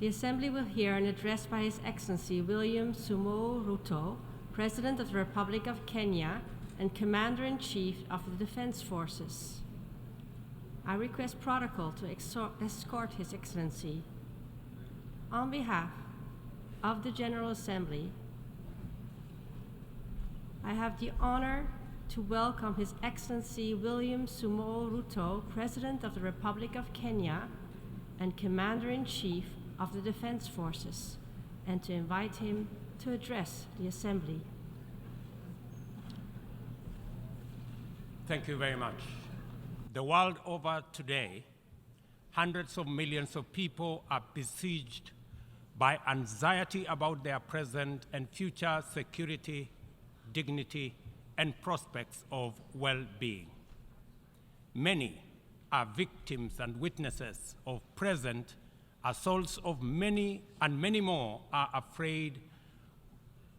The Assembly will hear an address by His Excellency William S.Ruto, President of the Republic of Kenya and Commander-in-Chief of the Defense Forces. I request protocol to escort His Excellency. On behalf of the General Assembly, I have the honor to welcome His Excellency William S.Ruto, President of the Republic of Kenya and Commander-in-Chief of the Defense Forces, and to invite him to address the Assembly. Thank you very much. The world over today, hundreds of millions of people are besieged by anxiety about their present and future security, dignity, and prospects of well-being. Many are victims and witnesses of present assaults of many, and many more are afraid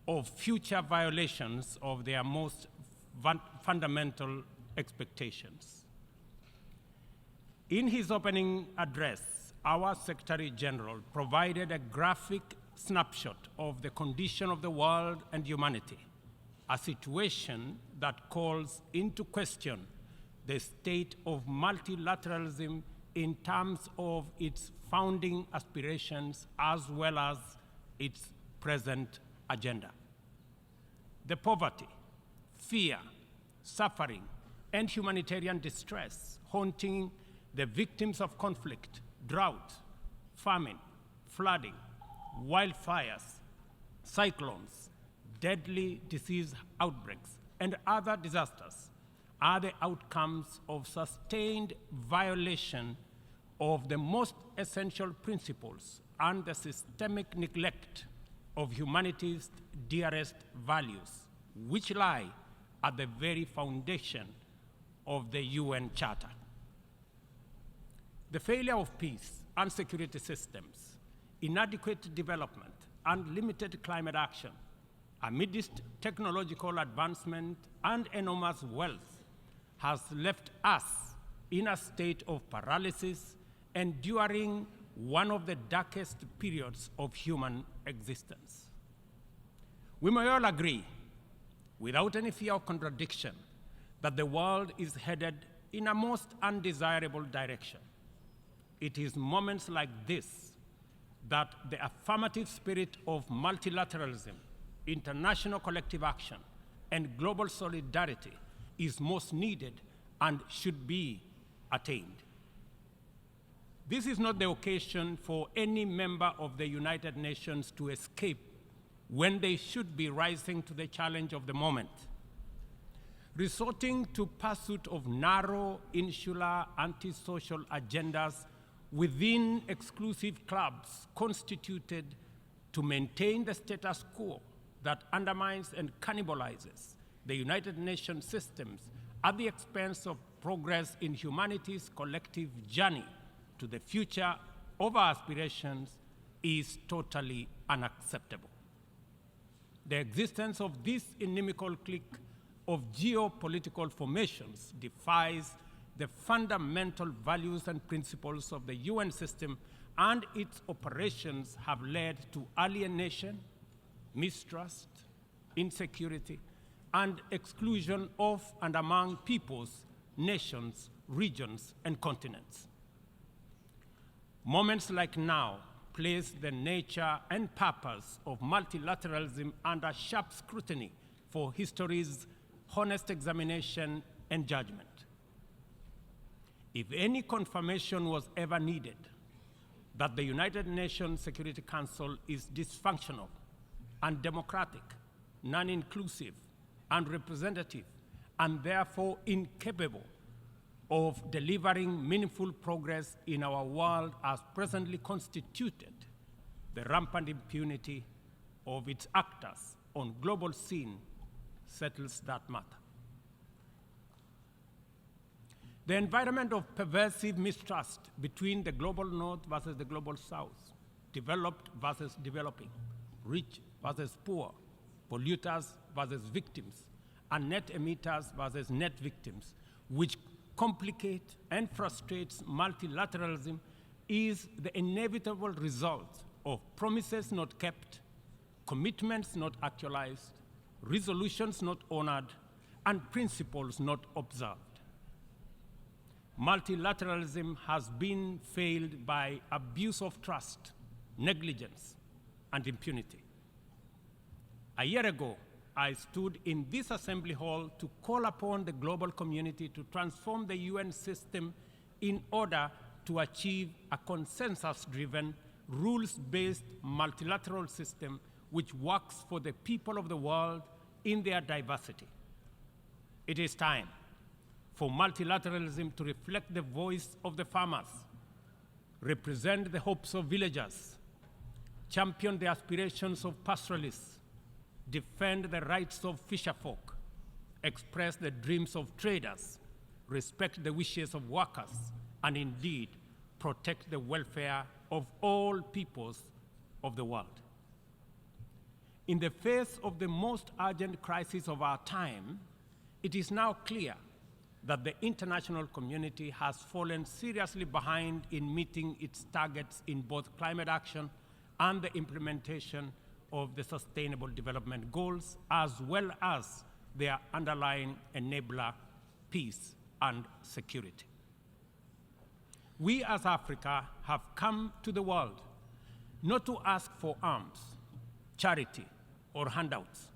of future violations of their most fundamental expectations. In his opening address, our Secretary General provided a graphic snapshot of the condition of the world and humanity, a situation that calls into question the state of multilateralism in terms of its founding aspirations as well as its present agenda. The poverty, fear, suffering, and humanitarian distress haunting the victims of conflict, drought, famine, flooding, wildfires, cyclones, deadly disease outbreaks, and other disasters are the outcomes of sustained violation of the most essential principles and the systemic neglect of humanity's dearest values, which lie at the very foundation of the UN Charter. The failure of peace and security systems, inadequate development, and limited climate action amidst technological advancement and enormous wealth has left us in a state of paralysis, enduring one of the darkest periods of human existence. We may all agree, without any fear of contradiction, that the world is headed in a most undesirable direction. It is moments like this that the affirmative spirit of multilateralism, international collective action, and global solidarity is most needed and should be attained. This is not the occasion for any member of the United Nations to escape when they should be rising to the challenge of the moment. Resorting to pursuit of narrow, insular, antisocial agendas within exclusive clubs constituted to maintain the status quo that undermines and cannibalizes the United Nations systems at the expense of progress in humanity's collective journey to the future of our aspirations is totally unacceptable. The existence of this inimical clique of geopolitical formations defies the fundamental values and principles of the UN system, and its operations have led to alienation, mistrust, insecurity, and exclusion of and among peoples, nations, regions, and continents. Moments like now place the nature and purpose of multilateralism under sharp scrutiny for history's honest examination and judgment. If any confirmation was ever needed that the United Nations Security Council is dysfunctional, undemocratic, non-inclusive, unrepresentative, and therefore incapable of delivering meaningful progress in our world as presently constituted, the rampant impunity of its actors on global scene settles that matter. The environment of pervasive mistrust between the global north versus the global south, developed versus developing, rich versus poor, polluters versus victims, and net emitters versus net victims, which complicate and frustrates multilateralism, is the inevitable result of promises not kept, commitments not actualized, resolutions not honored, and principles not observed. Multilateralism has been failed by abuse of trust, negligence, and impunity. A year ago, I stood in this assembly hall to call upon the global community to transform the UN system in order to achieve a consensus-driven, rules-based multilateral system which works for the people of the world in their diversity. It is time for multilateralism to reflect the voice of the farmers, represent the hopes of villagers, champion the aspirations of pastoralists, defend the rights of fisherfolk, express the dreams of traders, respect the wishes of workers, and indeed protect the welfare of all peoples of the world. In the face of the most urgent crisis of our time, it is now clear that the international community has fallen seriously behind in meeting its targets in both climate action and the implementation of the Sustainable Development Goals, as well as their underlying enabler, peace and security. We as Africa have come to the world not to ask for arms, charity, or handouts,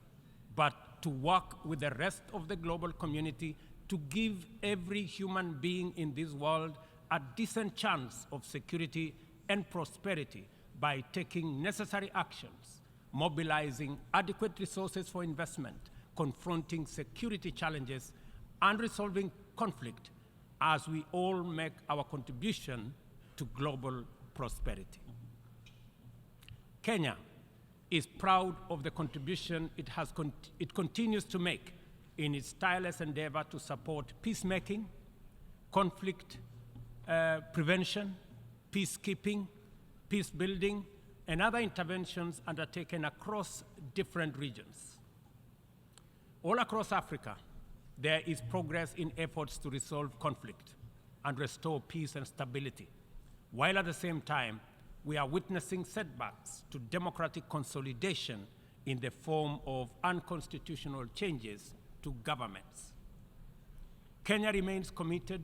but to work with the rest of the global community to give every human being in this world a decent chance of security and prosperity by taking necessary actions, mobilizing adequate resources for investment, confronting security challenges, and resolving conflict as we all make our contribution to global prosperity. Kenya is proud of the contribution it continues to make in its tireless endeavor to support peacemaking, conflict prevention, peacekeeping, peace building, and other interventions undertaken across different regions. All across Africa, there is progress in efforts to resolve conflict and restore peace and stability, while at the same time, we are witnessing setbacks to democratic consolidation in the form of unconstitutional changes to governments. Kenya remains committed,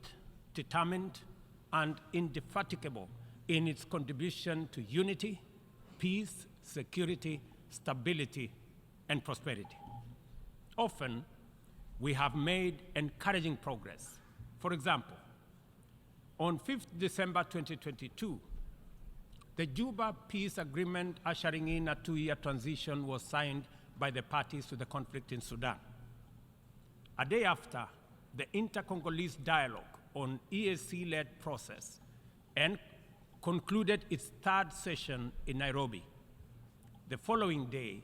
determined, and indefatigable in its contribution to unity, peace, security, stability, and prosperity. Often, we have made encouraging progress. For example, on 5th December 2022, the Juba Peace Agreement ushering in a 2-year transition was signed by the parties to the conflict in Sudan. A day after, the Inter-Congolese Dialogue on EAC-led process and concluded its 3rd session in Nairobi. The following day,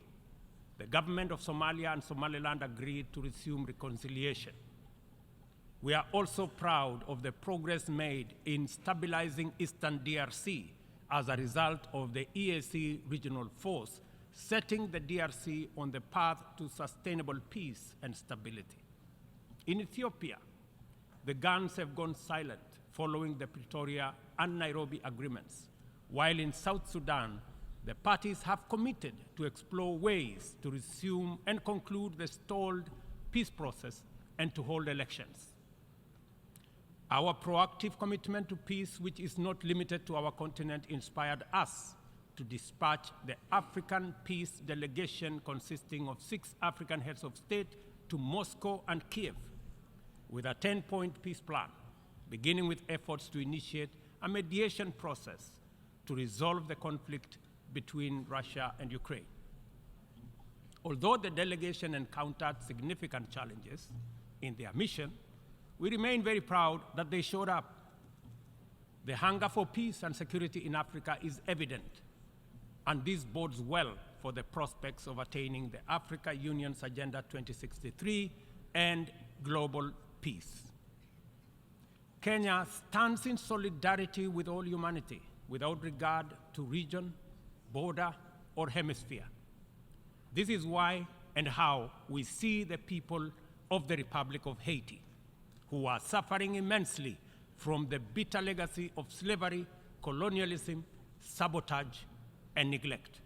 the government of Somalia and Somaliland agreed to resume reconciliation. We are also proud of the progress made in stabilizing Eastern DRC as a result of the EAC regional force, setting the DRC on the path to sustainable peace and stability. In Ethiopia, the guns have gone silent following the Pretoria and Nairobi agreements, while in South Sudan, the parties have committed to explore ways to resume and conclude the stalled peace process and to hold elections. Our proactive commitment to peace, which is not limited to our continent, inspired us to dispatch the African Peace Delegation consisting of 6 African heads of state to Moscow and Kiev with a 10-point peace plan, beginning with efforts to initiate a mediation process to resolve the conflict between Russia and Ukraine. Although the delegation encountered significant challenges in their mission, we remain very proud that they showed up. The hunger for peace and security in Africa is evident, and this bodes well for the prospects of attaining the Africa Union's Agenda 2063 and global peace. Kenya stands in solidarity with all humanity without regard to region, border, or hemisphere. This is why and how we see the people of the Republic of Haiti, who are suffering immensely from the bitter legacy of slavery, colonialism, sabotage, and neglect.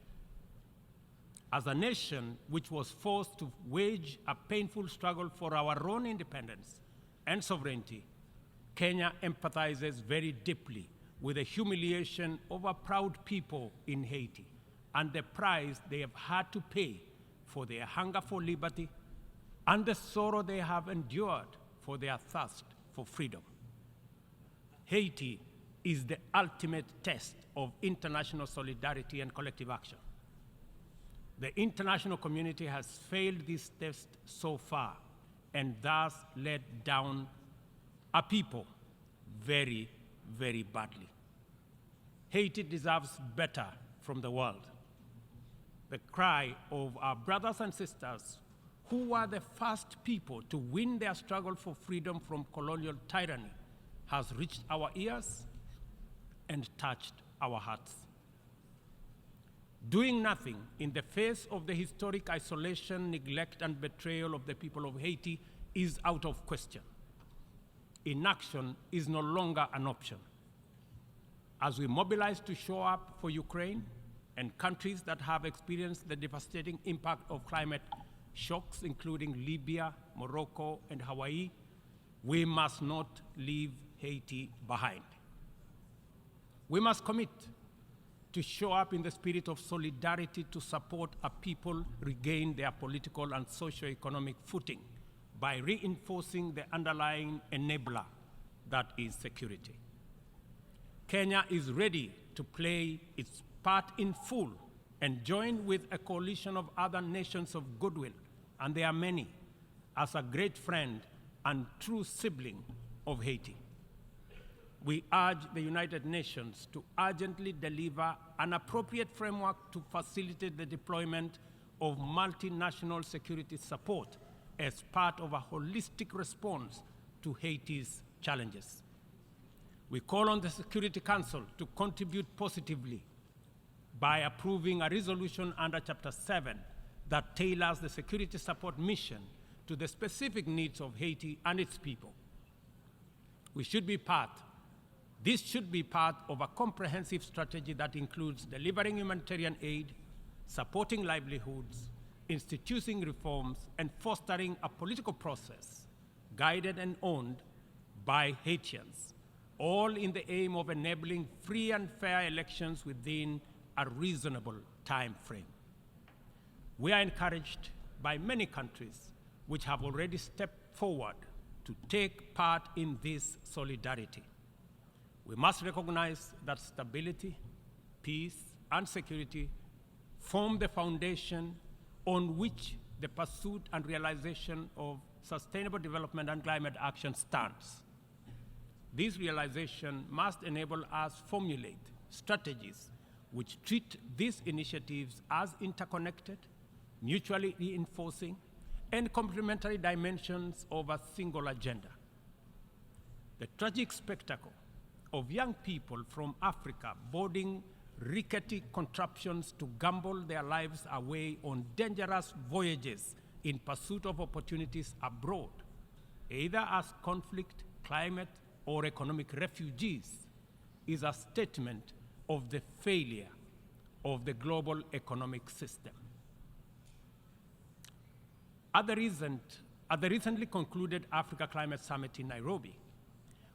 As a nation which was forced to wage a painful struggle for our own independence and sovereignty, Kenya empathizes very deeply with the humiliation of our proud people in Haiti and the price they have had to pay for their hunger for liberty and the sorrow they have endured for their thirst for freedom. Haiti is the ultimate test of international solidarity and collective action. The international community has failed this test so far and thus let down a people very, very badly. Haiti deserves better from the world. The cry of our brothers and sisters who were the first people to win their struggle for freedom from colonial tyranny has reached our ears and touched our hearts. Doing nothing in the face of the historic isolation, neglect, and betrayal of the people of Haiti is out of question. Inaction is no longer an option. As we mobilize to show up for Ukraine and countries that have experienced the devastating impact of climate shocks, including Libya, Morocco, and Hawaii, we must not leave Haiti behind. We must commit to show up in the spirit of solidarity to support a people regain their political and socio-economic footing by reinforcing the underlying enabler that is security. Kenya is ready to play its part in full and join with a coalition of other nations of goodwill, and there are many, as a great friend and true sibling of Haiti. We urge the United Nations to urgently deliver an appropriate framework to facilitate the deployment of multinational security support as part of a holistic response to Haiti's challenges. We call on the Security Council to contribute positively by approving a resolution under Chapter 7 that tailors the security support mission to the specific needs of Haiti and its people. This should be part of a comprehensive strategy that includes delivering humanitarian aid, supporting livelihoods, instituting reforms, and fostering a political process guided and owned by Haitians, all in the aim of enabling free and fair elections within a reasonable time frame. We are encouraged by many countries which have already stepped forward to take part in this solidarity. We must recognize that stability, peace, and security form the foundation on which the pursuit and realization of sustainable development and climate action stands. This realization must enable us formulate strategies which treat these initiatives as interconnected, mutually reinforcing, and complementary dimensions of a single agenda. The tragic spectacle of young people from Africa boarding rickety contraptions to gamble their lives away on dangerous voyages in pursuit of opportunities abroad, either as conflict, climate, or economic refugees, is a statement of the failure of the global economic system. At the recently concluded Africa Climate Summit in Nairobi,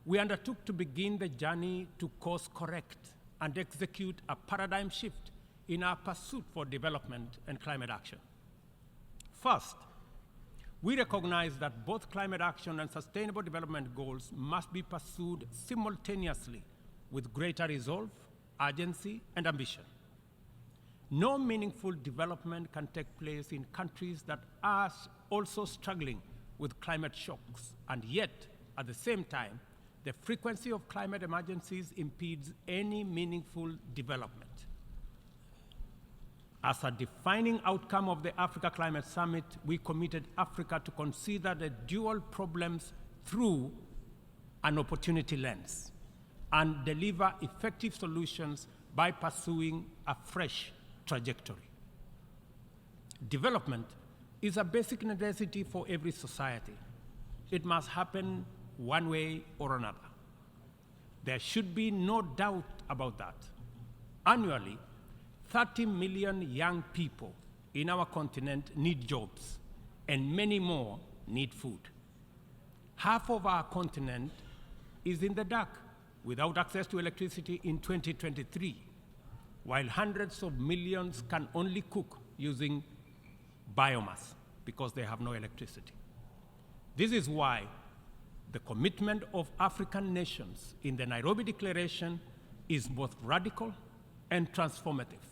we undertook to begin the journey to course correct and execute a paradigm shift in our pursuit for development and climate action. First, we recognize that both climate action and sustainable development goals must be pursued simultaneously with greater resolve, urgency, and ambition. No meaningful development can take place in countries that are also struggling with climate shocks, and yet, at the same time, the frequency of climate emergencies impedes any meaningful development. As a defining outcome of the Africa Climate Summit, we committed Africa to consider the dual problems through an opportunity lens and deliver effective solutions by pursuing a fresh trajectory. Development is a basic necessity for every society. It must happen one way or another. There should be no doubt about that. Annually, 30 million young people in our continent need jobs, and many more need food. Half of our continent is in the dark without access to electricity in 2023, while hundreds of millions can only cook using biomass because they have no electricity. This is why the commitment of African nations in the Nairobi Declaration is both radical and transformative.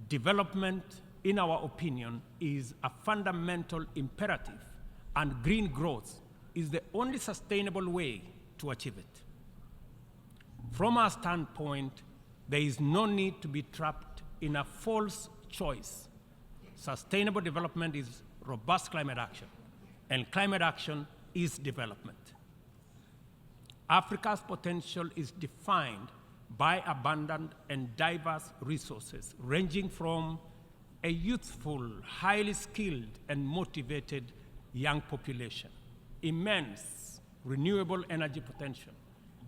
Development, in our opinion, is a fundamental imperative, and green growth is the only sustainable way to achieve it. From our standpoint, there is no need to be trapped in a false choice. Sustainable development is robust climate action, and climate action is development. Africa's potential is defined by abundant and diverse resources, ranging from a youthful, highly skilled, and motivated young population, immense renewable energy potential,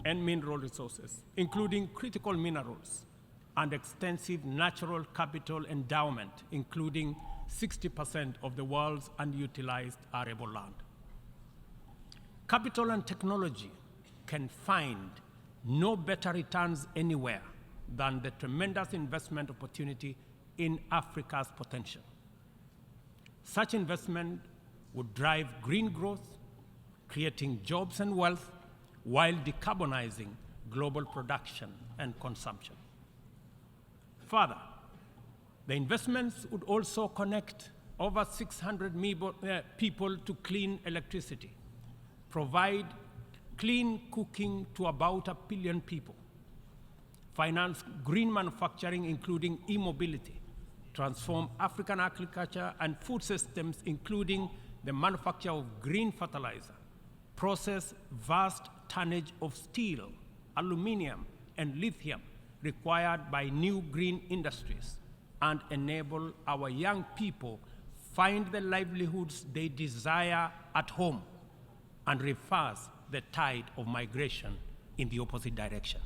and mineral resources, including critical minerals, and extensive natural capital endowment, including 60% of the world's unutilized arable land. Capital and technology can find no better returns anywhere than the tremendous investment opportunity in Africa's potential. Such investment would drive green growth, creating jobs and wealth, while decarbonizing global production and consumption. Further, the investments would also connect over 600 people to clean electricity, provide clean cooking to about 1 billion people, finance green manufacturing, including e-mobility, transform African agriculture and food systems, including the manufacture of green fertilizer, process vast tonnage of steel, aluminum, and lithium required by new green industries, and enable our young people find the livelihoods they desire at home, and reverse the tide of migration in the opposite direction.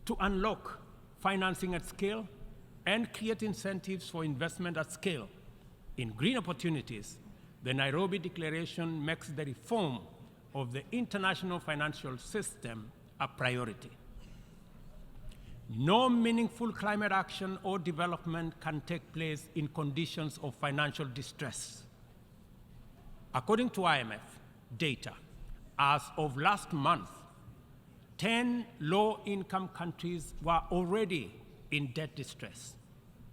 To unlock financing at scale and create incentives for investment at scale in green opportunities, the Nairobi Declaration makes the reform of the international financial system a priority. No meaningful climate action or development can take place in conditions of financial distress. According to IMF data, as of last month, 10 low-income countries were already in debt distress,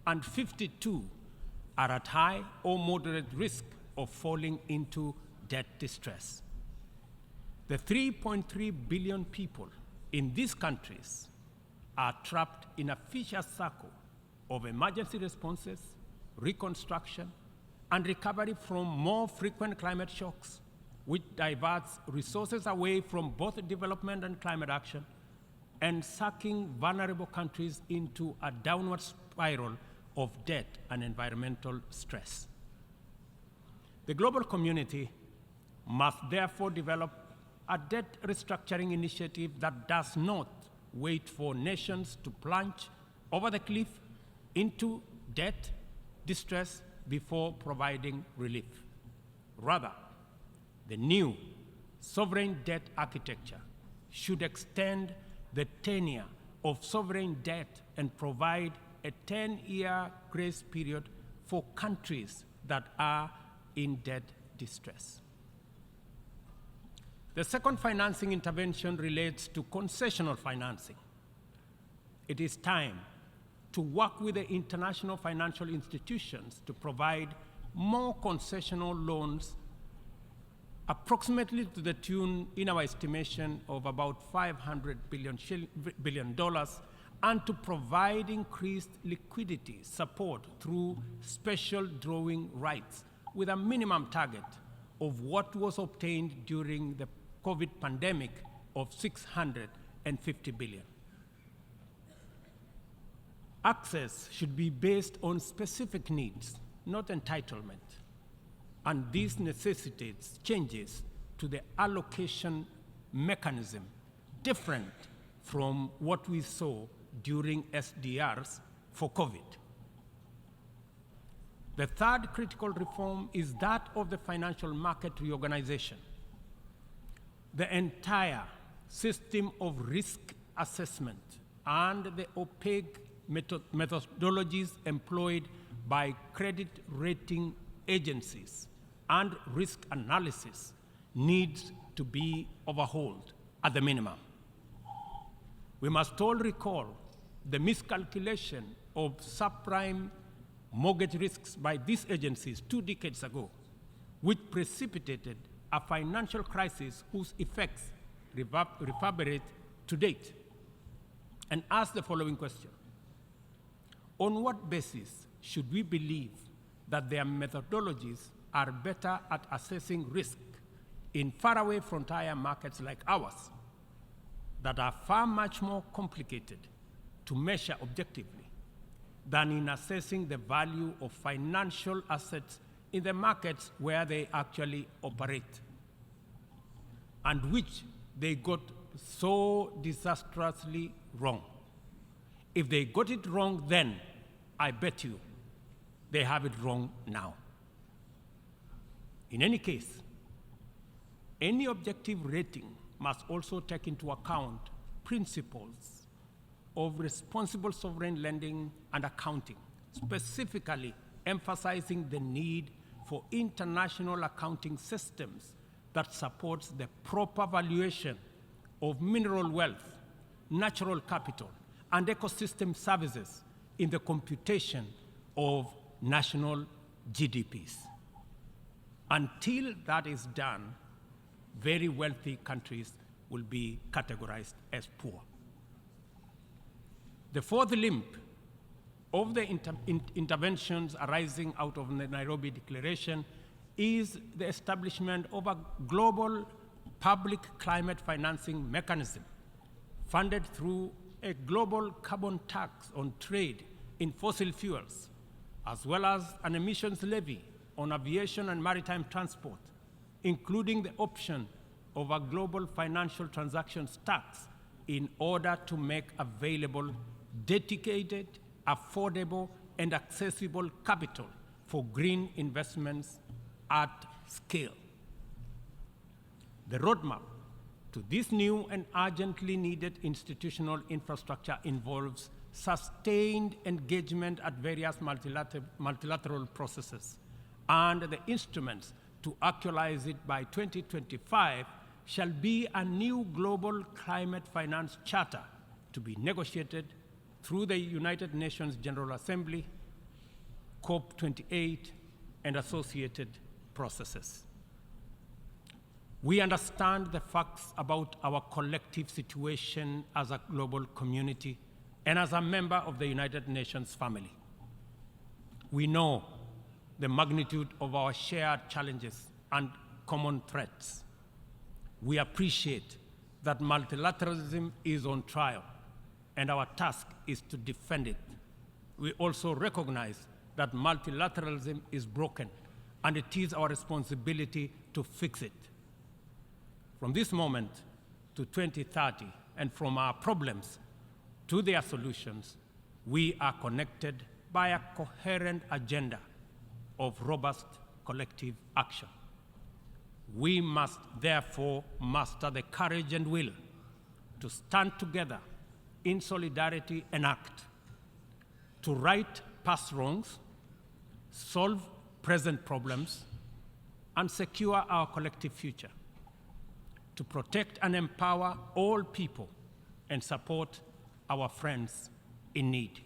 and 52 are at high or moderate risk of falling into debt distress. The 3.3 billion people in these countries are trapped in a vicious circle of emergency responses, reconstruction, and recovery from more frequent climate shocks, which diverts resources away from both development and climate action, and sucking vulnerable countries into a downward spiral of debt and environmental stress. The global community must therefore develop a debt restructuring initiative that does not wait for nations to plunge over the cliff into debt distress before providing relief. Rather, the new sovereign debt architecture should extend the tenure of sovereign debt and provide a 10-year grace period for countries that are in debt distress. The second financing intervention relates to concessional financing. It is time to work with the international financial institutions to provide more concessional loans, approximately to the tune, in our estimation, of about $500 billion, and to provide increased liquidity support through special drawing rights with a minimum target of what was obtained during the COVID pandemic of $650 billion. Access should be based on specific needs, not entitlement, and this necessitates changes to the allocation mechanism different from what we saw during SDRs for COVID. The third critical reform is that of the financial market reorganization. The entire system of risk assessment and the opaque methodologies employed by credit rating agencies and risk analysis needs to be overhauled at the minimum. We must all recall the miscalculation of subprime mortgage risks by these agencies 2 decades ago, which precipitated a financial crisis whose effects reverberate to date, and ask the following question: on what basis should we believe that their methodologies are better at assessing risk in faraway frontier markets like ours that are far much more complicated to measure objectively than in assessing the value of financial assets in the markets where they actually operate, and which they got so disastrously wrong? If they got it wrong then, I bet you they have it wrong now. In any case, any objective rating must also take into account principles of responsible sovereign lending and accounting, specifically emphasizing the need for international accounting systems that supports the proper valuation of mineral wealth, natural capital, and ecosystem services in the computation of national GDPs. Until that is done, very wealthy countries will be categorized as poor. The fourth limb of the interventions arising out of the Nairobi Declaration is the establishment of a global public climate financing mechanism funded through a global carbon tax on trade in fossil fuels, as well as an emissions levy on aviation and maritime transport, including the option of a global financial transactions tax in order to make available dedicated, affordable, and accessible capital for green investments at scale. The roadmap to this new and urgently needed institutional infrastructure involves sustained engagement at various multilateral processes, and the instruments to actualize it by 2025 shall be a new global climate finance charter to be negotiated through the United Nations General Assembly, COP28, and associated processes. We understand the facts about our collective situation as a global community and as a member of the United Nations family. We know the magnitude of our shared challenges and common threats. We appreciate that multilateralism is on trial, and our task is to defend it. We also recognize that multilateralism is broken, and it is our responsibility to fix it. From this moment to 2030, and from our problems to their solutions, we are connected by a coherent agenda of robust collective action. We must therefore muster the courage and will to stand together in solidarity and act, to right past wrongs, solve present problems, and secure our collective future, to protect and empower all people and support our friends in need,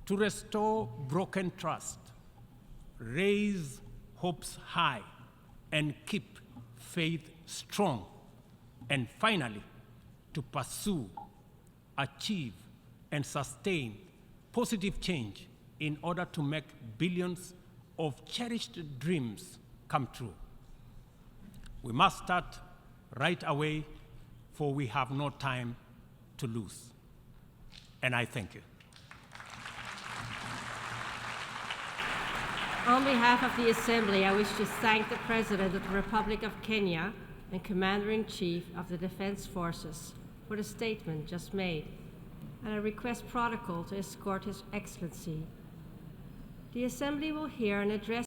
to restore broken trust, raise hopes high, and keep faith strong, and finally, to pursue, achieve, and sustain positive change in order to make billions of cherished dreams come true. We must start right away, for we have no time to lose. And I thank you. On behalf of the Assembly, I wish to thank the President of the Republic of Kenya and Commander-in-Chief of the Defense Forces for the statement just made. and I request protocol to escort His Excellency. The Assembly will hear an address